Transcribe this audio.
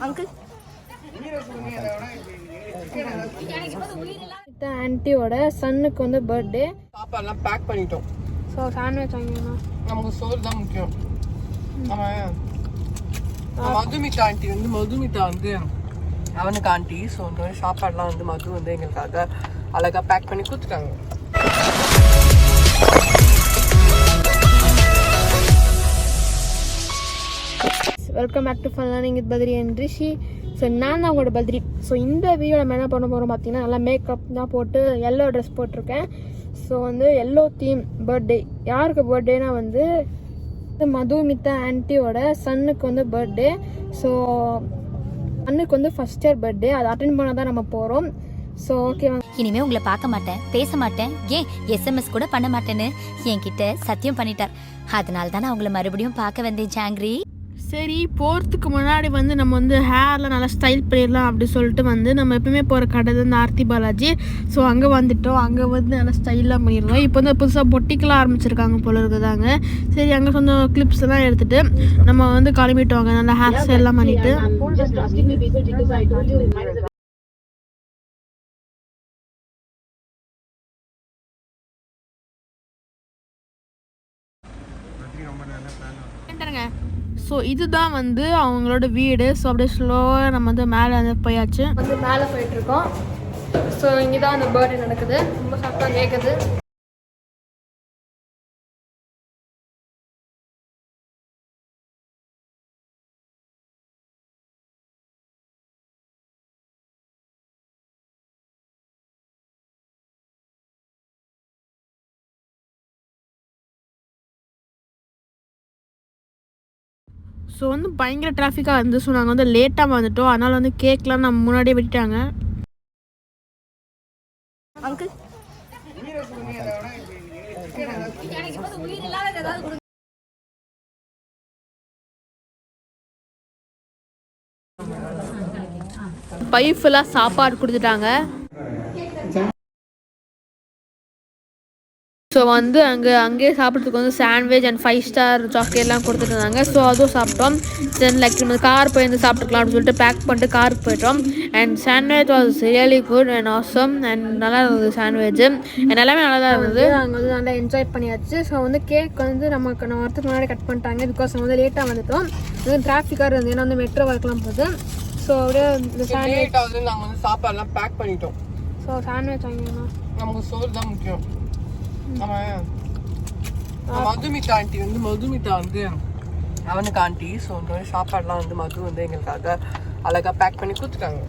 Uncle ஆன்ட்டியோட சன்னுக்கு வந்து birthday. சாப்பாடுலாம் pack பண்ணிட்டோம். ஸோ சாண்ட்விச் வாங்கிடணும். நமக்கு சோறு தான் முக்கியம். மதுமிதா ஆண்டி வந்து அவனுக்கு ஆண்டி. ஸோ இந்த மாதிரி சாப்பாடுலாம் வந்து மது வந்து எங்களுக்காக அழகாக பேக் பண்ணி கொடுத்துட்டாங்க. Welcome back to fun learning with Badri and Rishi. So நான் தான் உங்களோட பத்ரி. ஸோ இந்த வீடியோ நம்ம என்ன பண்ண போகிறோம் பார்த்தீங்கன்னா, நல்லா மேக்கப் தான் போட்டு எல்லோ ட்ரெஸ் போட்டிருக்கேன். ஸோ வந்து எல்லோ தீம் பர்த்டே. யாருக்கு பர்த்டேனா வந்து மதுமிதா ஆன்ட்டியோட சன்னுக்கு வந்து பர்த்டே. ஸோ சன்னுக்கு வந்து ஃபர்ஸ்ட் இயர் பர்த்டே. அதை அட்டென்ட் பண்ண தான் நம்ம போகிறோம். ஸோ ஓகே, இனிமே உங்களை பார்க்க மாட்டேன், பேச மாட்டேன், ஏன் SMS கூட பண்ண மாட்டேன்னு என்கிட்ட சத்தியம் பண்ணிட்டார். அதனால தான் நான் உங்களை மறுபடியும் பார்க்க வந்தேன் ஜாங்கிரி. சரி, போகிறதுக்கு முன்னாடி வந்து நம்ம வந்து ஹேர்லாம் நல்லா ஸ்டைல் பண்ணிடலாம் அப்படி சொல்லிட்டு வந்து நம்ம எப்பவுமே போகிற கடை வந்து ஆர்த்தி பாலாஜி. ஸோ அங்கே வந்துட்டோம். அங்கே வந்து நல்லா ஸ்டைலாக பண்ணிடுவோம். இப்போ வந்து புதுசாக பொட்டிக்கெலாம் ஆரம்பிச்சிருக்காங்க போல இருக்குதாங்க. சரி, அங்கே சொந்த கிளிப்ஸ் எல்லாம் எடுத்துகிட்டு நம்ம வந்து கிளம்பிட்டோம். நல்லா ஹேர் ஸ்டைல்லாம் பண்ணிட்டு ஸோ இதுதான் வந்து அவங்களோட வீடு. ஸோ அப்படியே ஸ்லோவாக நம்ம வந்து மேலே வந்து போயாச்சு. வந்து மேலே போயிட்டுருக்கோம். ஸோ இங்கே தான் அந்த பர்த்டே நடக்குது. ரொம்ப சத்தம் கேட்குது. ஸோ வந்து பயங்கர டிராஃபிக்காக இருந்து. ஸோ நாங்கள் வந்து லேட்டாக வந்துட்டோம். அதனால் வந்து கேக்லாம் நம்ம முன்னாடியே விட்டுட்டாங்க. அங்கிள் பை ஃபுல்லாக சாப்பாடு கொடுத்துட்டாங்க. ஸோ வந்து அங்கேயே சாப்பிட்றதுக்கு வந்து சாண்ட்விச் அண்ட் 5 ஸ்டார் சாக்லேட்லாம் கொடுத்துட்டு இருந்தாங்க. ஸோ அதுவும் சாப்பிட்டோம். தென் லைக் நம்ம கார் போய் வந்து சாப்பிட்டுக்கலாம் அப்படின்னு சொல்லிட்டு பேக் பண்ணிட்டு காருக்கு போயிட்டோம். And sandwich was really good and awesome. And நல்லா இருந்தது சாண்ட்விச். அண்ட் எல்லாமே நல்லா தான் இருந்தது. அங்கே வந்து நல்லா என்ஜாய் பண்ணியாச்சு. ஸோ வந்து கேக் வந்து நம்ம வரத்துக்கு முன்னாடி கட் பண்ணிட்டாங்க. பிகாஸ் நம்ம வந்து லேட்டாக வந்துட்டோம். டிராஃபிக்காக இருந்தது. ஏன்னா வந்து மெட்ரோ ஒர்க்லாம் போகுது. ஸோ அப்படியே இந்த சாண்ட்விச் நாங்கள் வந்து சாப்பாடுலாம் பேக் பண்ணிட்டோம். ஸோ சாண்ட்விச் வாங்கிடணும். நமக்கு சோறு தான் முக்கியம். மதுமிதா ஆண்டி வந்து அவனுக்கு ஆண்டி. ஸோ இந்த மாதிரி சாப்பாடுலாம் வந்து மது வந்து எங்களுக்காக அழகாக பேக் பண்ணி கொடுத்துட்டாங்க.